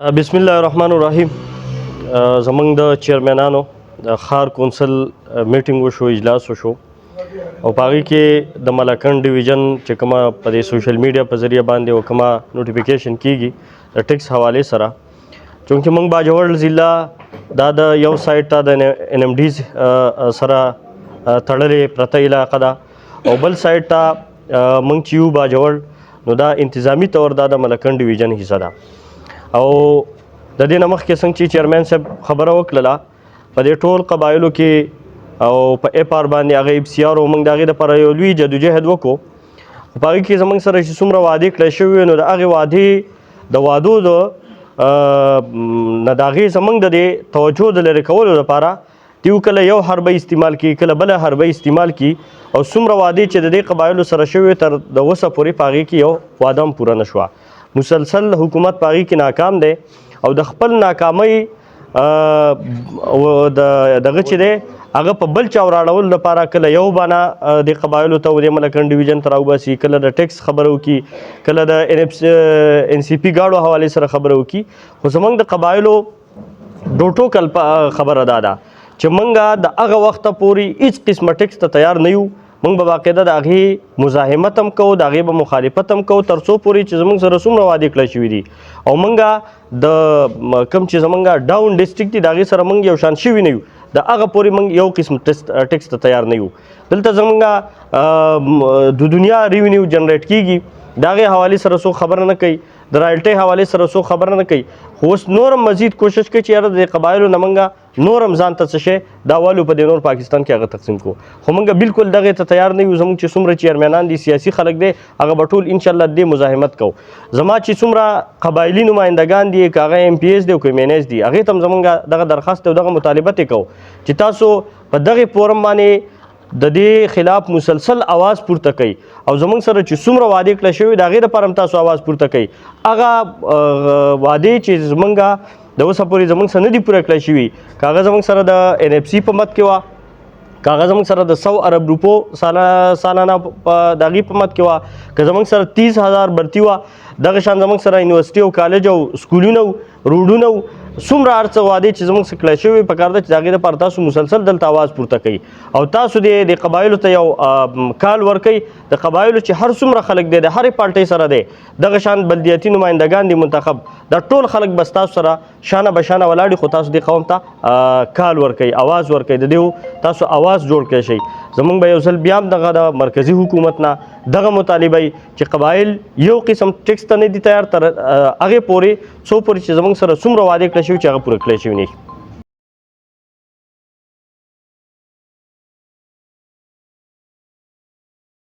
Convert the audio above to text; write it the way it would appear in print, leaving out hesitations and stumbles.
بسم الله الرحمن الرحیم. زمونږ د چیرمنانو د ښار کونسل میټینګ وشو، اجلاس وشو او په هغې کې د ملاکنډ ډیویژن چې کومه په دې سوشل میډیا په ذریعه باندې او کومه نوټیفیکیشن کیږي د ټیکس حوالې سره، چونکې موږ باجوړ ضلع دا د یو سایډ ته د NMDs سره تړلې پرته علاقه ده او بل سایډ ته موږ چې یو باجوړ نو دا انتظامی طور دا د ملاکنډ ډیویژن حصه ده. او د دې نه مخکې څنګه چې چیرمین صاحب خبره وکړله په دې ټول قبایلو کې او په FR باندې هغه FCR او موږ د هغې دپاره یو لوی جدوجهد وکړو. په هغې کې زموږ سره چې څومره وعدې کړی شوي وي نو د هغې وعدې د وعدو نه د هغې زموږ د دې توجه د لرې کولو لپاره دیو کله یو حربه استعمال کړي، کله بله حربه استعمال کړي او څومره وعدې چې د دې قبایلو سره شوي تر د اوسه پورې په هغې کې یو وعده هم پوره نه شوه. مسلسل حکومت په هغې کې ناکام دی او د خپل ناکامۍ دغه چې دی هغه په بل چا وراړولو لپاره کله یو بانه د قبایلو ته د ملاکنډ ډیویژن ته راوباسي، کله د ټیکس خبره وکړي، کله د NCP ګاډو حوالې سره خبره وکړي. خو زموږ د قبایلو ټوټوکل خبره دا ده چې موږ د هغه وخته پورې هېڅ قسمه ټیکس ته تیار نه یو. موږ به باقاعده د هغې مزاحمت هم کوو، د هغې به مخالفت هم کوو تر څو پورې چې زموږ سره څومره وعدې کړی شوي دي او موږ د کوم چې زموږ ډاون ډسټرکټ دي د هغې سره موږ یو شان شوي نه یو، د هغه پورې موږ یو قسم ټیکس ته تیار نه یو. دلته زموږ د دنیا ریونیو جنریټ کیږي، د هغې حوالې سره څوک خبره نه کوي، د رایلټۍ حوالې سره څوک خبره نه کوي. خو اوس نور هم مزید کوشش کوي چې یاره د قبایلو نه موږ نور هم ځان ته څه شی دا والو په دې نور پاکستان کې هغه تقسیم کړو. خو موږ بالکل دغې ته تیار نه یو. زموږ چې څومره چیرمنان دي، سیاسي خلک دی، هغه به ټول انشاءالله د دې مزاحمت کوو. زما چې څومره قبایلي نمایندګان دي، که هغه MPs دي او که MNAs دي، هغې ته هم زموږ دغه درخواست او دغه مطالبت یې کوو چې تاسو په دغې فورم باندې د دې خلاف مسلسل आवाज پورته کوي او زموږ سره چې څومره وعدې کړی شوي د هغې دپاره هم تاسو आवाज پورته کوي. هغه وعدې چې زموږ د اوسه پورې زموږ سره نه دي پوره کړی شوي، که هغه زموږ سره د NFC په مد کې وه، که هغه زموږ سره د 100 ارب روپو سالانه د هغې په مد کې وه، که زموږ سره 30,000 برتي وه، دغه شان زموږ سره یونیورسټي او کالج او سکولونه او روډونه او څومره هر څه وعدې چې زموږ څخه کړی شوي پکار ده چې د هغې دپاره تاسو مسلسل دلته آواز پورته کوي او تاسو د قبایلو ته یو کال ورکوئ. د قبایلو چې هر څومره خلک دی د هرې پارټۍ سره دی، دغه شان بلدیاتي نمایندګان دي منتخب، دا ټول خلک بس تاسو سره شانه بشانه ولاړ دي. خو تاسو دې قوم ته کال ورکوئ، آواز ورکوئ، د دې تاسو آواز جوړ کړی شئ. زموږ به یو ځل بیا هم دغه د مرکزي حکومت نه دغه مطالبه چې قبایل یو قسم ټیکس ته نه دي تیار تر هغې پورې څو پورې چې زموږ سره څومره وعدې کړی شوي چې هغه پوره کړی شوي نه